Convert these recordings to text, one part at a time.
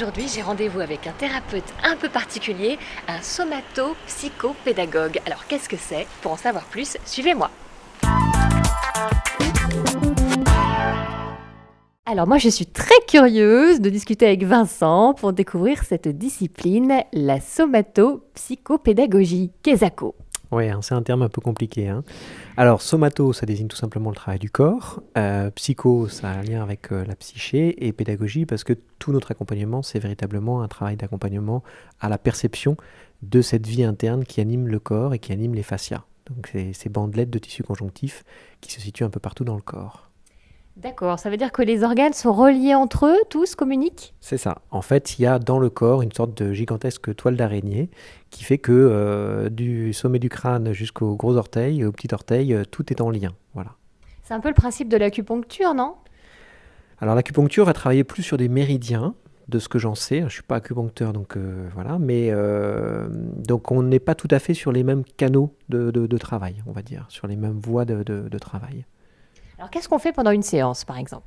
Aujourd'hui, j'ai rendez-vous avec un thérapeute un peu particulier, un somato-psychopédagogue. Alors, qu'est-ce que c'est? Pour en savoir plus, suivez-moi. Alors moi, je suis très curieuse de discuter avec Vincent pour découvrir cette discipline, la somato-psychopédagogie, Kesako. Oui, c'est un terme un peu compliqué, hein. Alors, somato, ça désigne tout simplement le travail du corps. Psycho, ça a un lien avec la psyché. Et pédagogie, parce que tout notre accompagnement, c'est véritablement un travail d'accompagnement à la perception de cette vie interne qui anime le corps et qui anime les fascias. Donc, c'est ces bandelettes de tissu conjonctif qui se situent un peu partout dans le corps. D'accord, ça veut dire que les organes sont reliés entre eux, tous communiquent? C'est ça. En fait, il y a dans le corps une sorte de gigantesque toile d'araignée qui fait que du sommet du crâne jusqu'au gros orteil, au petit orteil, tout est en lien. Voilà. C'est un peu le principe de l'acupuncture, non? Alors l'acupuncture va travailler plus sur des méridiens, de ce que j'en sais. Je ne suis pas acupuncteur, donc voilà. Mais donc on n'est pas tout à fait sur les mêmes canaux de travail, on va dire, sur les mêmes voies de travail. Alors qu'est-ce qu'on fait pendant une séance, par exemple?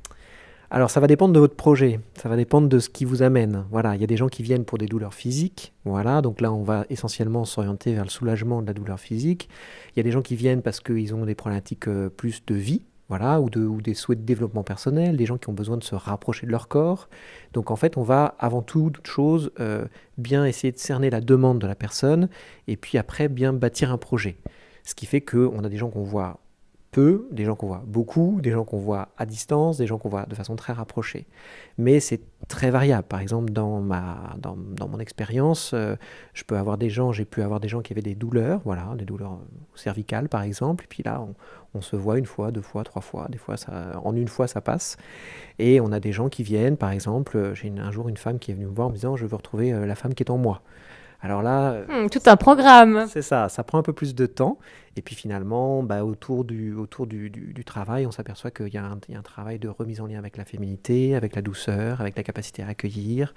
Alors ça va dépendre de votre projet, ça va dépendre de ce qui vous amène. Voilà, il y a des gens qui viennent pour des douleurs physiques, voilà, donc là on va essentiellement s'orienter vers le soulagement de la douleur physique. Il y a des gens qui viennent parce qu'ils ont des problématiques plus de vie, voilà, ou des souhaits de développement personnel, des gens qui ont besoin de se rapprocher de leur corps. Donc en fait on va avant toute chose bien essayer de cerner la demande de la personne et puis après bien bâtir un projet. Ce qui fait qu'on a des gens qu'on voit peu, des gens qu'on voit beaucoup, des gens qu'on voit à distance, des gens qu'on voit de façon très rapprochée. Mais c'est très variable. Par exemple, dans mon expérience, j'ai pu avoir des gens qui avaient des douleurs, voilà, des douleurs cervicales par exemple, et puis là, on se voit une fois, deux fois, trois fois, des fois, en une fois, ça passe. Et on a des gens qui viennent, par exemple, j'ai un jour une femme qui est venue me voir en me disant « je veux retrouver la femme qui est en moi ». Alors là, Tout un programme. c'est ça prend un peu plus de temps. Et puis finalement, autour du travail, on s'aperçoit qu'il y a un travail de remise en lien avec la féminité, avec la douceur, avec la capacité à accueillir.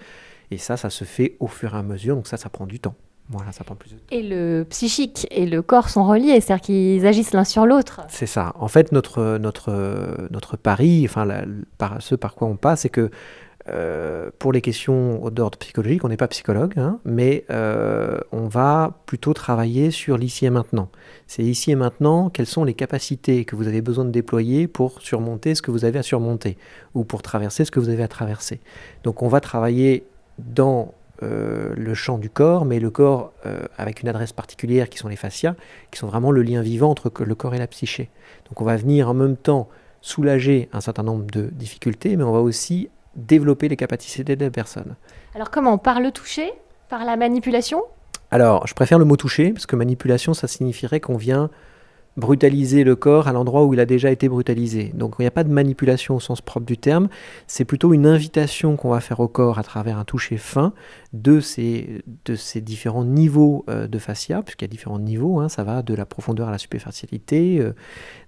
Et ça se fait au fur et à mesure. Donc ça prend du temps. Voilà, ça prend plus de temps. Et le psychique et le corps sont reliés, c'est-à-dire qu'ils agissent l'un sur l'autre. C'est ça. En fait, notre pari, ce par quoi on passe, c'est que pour les questions d'ordre psychologique, on n'est pas psychologue, hein, mais on va plutôt travailler sur l'ici et maintenant. C'est ici et maintenant, quelles sont les capacités que vous avez besoin de déployer pour surmonter ce que vous avez à surmonter, ou pour traverser ce que vous avez à traverser. Donc on va travailler dans le champ du corps, mais le corps avec une adresse particulière qui sont les fascias, qui sont vraiment le lien vivant entre le corps et la psyché. Donc on va venir en même temps soulager un certain nombre de difficultés, mais on va aussi développer les capacités de la personne. Alors comment? Par le toucher? Par la manipulation? Alors, je préfère le mot toucher, parce que manipulation, ça signifierait qu'on vient brutaliser le corps à l'endroit où il a déjà été brutalisé. Donc il n'y a pas de manipulation au sens propre du terme, c'est plutôt une invitation qu'on va faire au corps à travers un toucher fin de ces différents niveaux de fascia, puisqu'il y a différents niveaux, hein, ça va de la profondeur à la superficialité.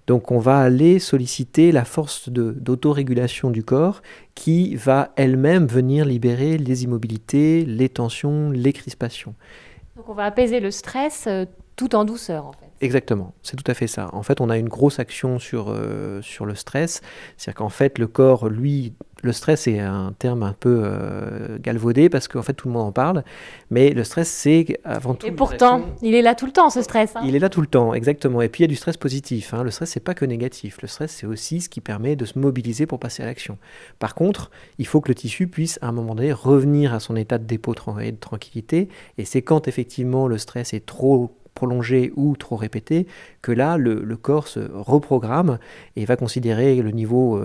Donc on va aller solliciter la force d'autorégulation du corps qui va elle-même venir libérer les immobilités, les tensions, les crispations. Donc on va apaiser le stress tout en douceur en fait. Exactement, c'est tout à fait ça. En fait, on a une grosse action sur le stress. C'est-à-dire qu'en fait, le corps, lui, le stress est un terme un peu galvaudé parce qu'en fait, tout le monde en parle. Mais le stress, c'est avant tout... Et pourtant, il est là tout le temps, ce stress. Il est là tout le temps, exactement. Et puis, il y a du stress positif, hein. Le stress, c'est pas que négatif. Le stress, c'est aussi ce qui permet de se mobiliser pour passer à l'action. Par contre, il faut que le tissu puisse, à un moment donné, revenir à son état de dépôt et de tranquillité. Et c'est quand, effectivement, le stress est trop prolongé ou trop répété, que là, le corps se reprogramme et va considérer le niveau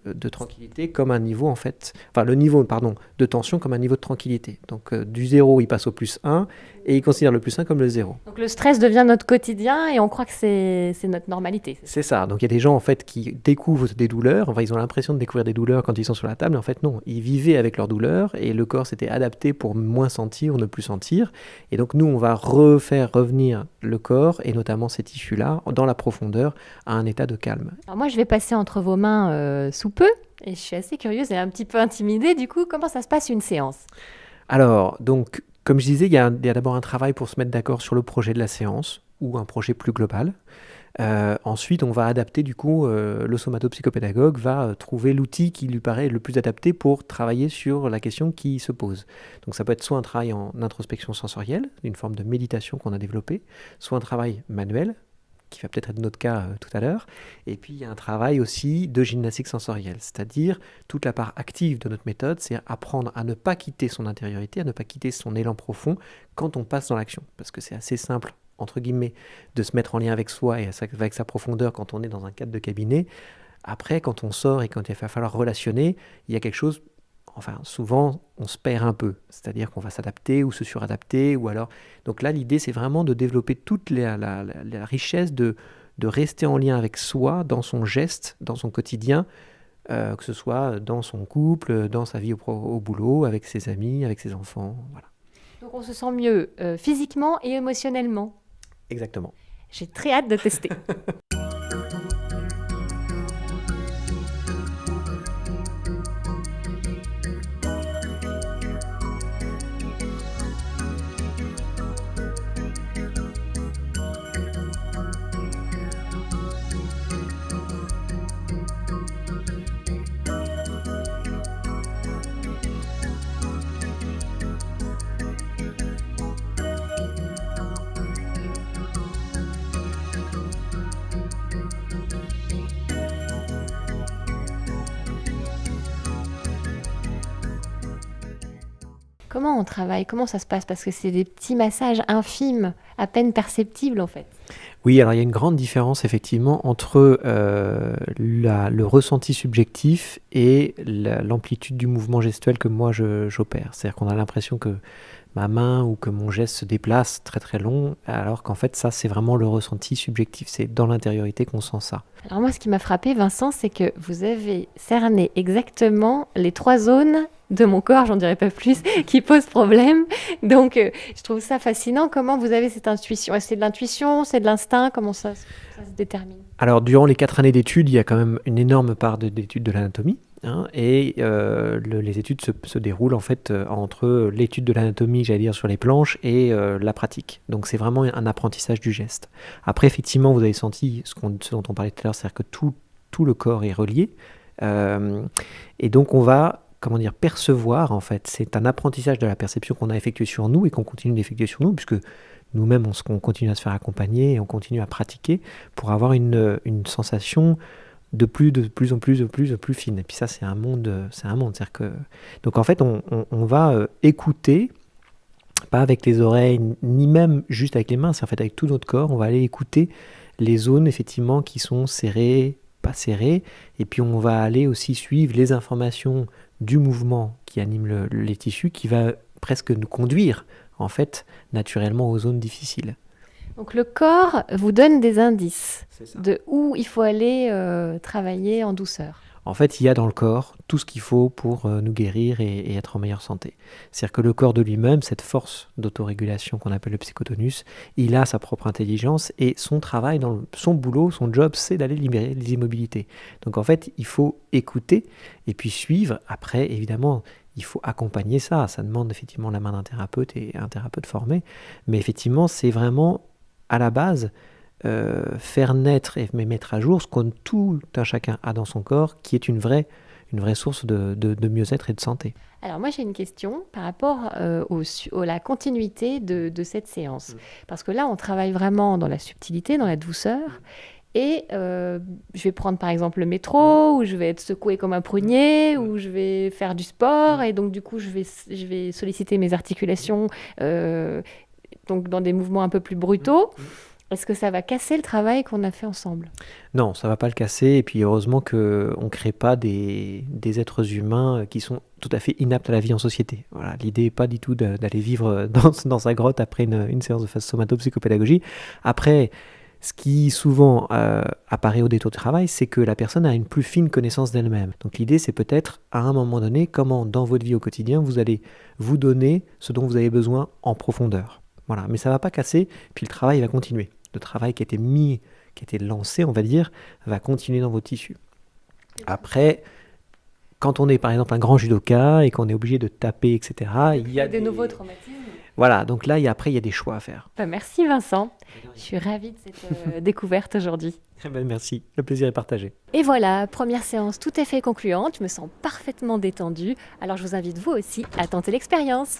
de tranquillité comme un niveau, en fait, enfin le niveau, pardon, de tension comme un niveau de tranquillité. Donc du 0, il passe au +1 et il considère le +1 comme le 0. Donc le stress devient notre quotidien et on croit que c'est notre normalité. C'est ça. Donc il y a des gens, en fait, qui découvrent des douleurs, enfin ils ont l'impression de découvrir des douleurs quand ils sont sur la table, mais en fait non, ils vivaient avec leurs douleurs et le corps s'était adapté pour moins sentir ou ne plus sentir. Et donc nous, on va refaire revenir le corps et notamment ces tissus-là dans la profondeur à un état de calme. Alors moi, je vais passer entre vos mains sous peu et je suis assez curieuse et un petit peu intimidée. Du coup, comment ça se passe une séance? Alors, donc, comme je disais, il y a d'abord un travail pour se mettre d'accord sur le projet de la séance. ou un projet plus global. Ensuite, on va adapter du coup, le somatopsychopédagogue va trouver l'outil qui lui paraît le plus adapté pour travailler sur la question qui se pose. Donc ça peut être soit un travail en introspection sensorielle, une forme de méditation qu'on a développée, soit un travail manuel, qui va peut-être être notre cas tout à l'heure, et puis il y a un travail aussi de gymnastique sensorielle, c'est-à-dire toute la part active de notre méthode, c'est apprendre à ne pas quitter son intériorité, à ne pas quitter son élan profond quand on passe dans l'action, parce que c'est assez simple entre guillemets, de se mettre en lien avec soi et avec sa profondeur quand on est dans un cadre de cabinet. Après, quand on sort et quand il va falloir relationner, il y a quelque chose, enfin souvent, on se perd un peu. C'est-à-dire qu'on va s'adapter ou se suradapter. Ou alors... Donc là, l'idée, c'est vraiment de développer toute la richesse de rester en lien avec soi, dans son geste, dans son quotidien, que ce soit dans son couple, dans sa vie au boulot, avec ses amis, avec ses enfants. Voilà. Donc on se sent mieux physiquement et émotionnellement. Exactement. J'ai très hâte de tester. Comment on travaille? Comment ça se passe? Parce que c'est des petits massages infimes, à peine perceptibles en fait. Oui, alors il y a une grande différence effectivement entre le ressenti subjectif et l'amplitude du mouvement gestuel que moi j'opère. C'est-à-dire qu'on a l'impression que ma main ou que mon geste se déplace très très long, alors qu'en fait ça c'est vraiment le ressenti subjectif, c'est dans l'intériorité qu'on sent ça. Alors moi ce qui m'a frappé Vincent, c'est que vous avez cerné exactement les 3 zones de mon corps, j'en dirais pas plus, qui posent problème. Donc je trouve ça fascinant, comment vous avez cette intuition. C'est de l'intuition, c'est de l'instinct, comment ça se détermine? Alors durant les 4 années d'études, il y a quand même une énorme part d'études de l'anatomie. Et les études se déroulent en fait entre l'étude de l'anatomie, j'allais dire, sur les planches et la pratique. Donc c'est vraiment un apprentissage du geste. Après, effectivement, vous avez senti ce dont on parlait tout à l'heure, c'est-à-dire que tout le corps est relié. Et donc on va, percevoir, en fait. C'est un apprentissage de la perception qu'on a effectué sur nous et qu'on continue d'effectuer sur nous, puisque nous-mêmes, on continue à se faire accompagner et on continue à pratiquer pour avoir une sensation de plus en plus fine. Et puis ça, c'est un monde. C'est-à-dire que... Donc en fait, on va écouter, pas avec les oreilles, ni même juste avec les mains, c'est en fait avec tout notre corps, on va aller écouter les zones effectivement qui sont serrées, pas serrées, et puis on va aller aussi suivre les informations du mouvement qui anime les tissus, qui va presque nous conduire, en fait, naturellement aux zones difficiles. Donc le corps vous donne des indices de où il faut aller travailler en douceur. En fait, il y a dans le corps tout ce qu'il faut pour nous guérir et être en meilleure santé. C'est-à-dire que le corps de lui-même, cette force d'autorégulation qu'on appelle le psychotonus, il a sa propre intelligence et son travail, son boulot, son job, c'est d'aller libérer les immobilités. Donc en fait, il faut écouter et puis suivre. Après, évidemment, il faut accompagner ça. Ça demande effectivement la main d'un thérapeute et un thérapeute formé. Mais effectivement, c'est vraiment à la base... faire naître et mettre à jour ce que tout un chacun a dans son corps, qui est une vraie source de mieux-être et de santé. Alors moi j'ai une question par rapport à la continuité de cette séance. Parce que là on travaille vraiment dans la subtilité, dans la douceur. Et je vais prendre par exemple le métro, où je vais être secouée comme un prunier, où je vais faire du sport, et donc du coup je vais solliciter mes articulations donc dans des mouvements un peu plus brutaux. Est-ce que ça va casser le travail qu'on a fait ensemble? Non, ça ne va pas le casser. Et puis heureusement qu'on ne crée pas des êtres humains qui sont tout à fait inaptes à la vie en société. Voilà, l'idée n'est pas du tout d'aller vivre dans sa grotte après une séance de somatopsychopédagogie. Après, ce qui souvent apparaît au détour du travail, c'est que la personne a une plus fine connaissance d'elle-même. Donc l'idée, c'est peut-être à un moment donné, comment dans votre vie au quotidien, vous allez vous donner ce dont vous avez besoin en profondeur. Voilà, mais ça ne va pas casser, puis le travail va continuer. Le travail qui a été lancé, on va dire, va continuer dans vos tissus. Après, quand on est par exemple un grand judoka et qu'on est obligé de taper, etc., il y a des nouveaux traumatismes. Voilà, donc là, après, il y a des choix à faire. Merci Vincent, je suis ravie de cette découverte aujourd'hui. Eh ben, merci, le plaisir est partagé. Et voilà, première séance tout à fait concluante, je me sens parfaitement détendue, alors je vous invite vous aussi à tenter l'expérience.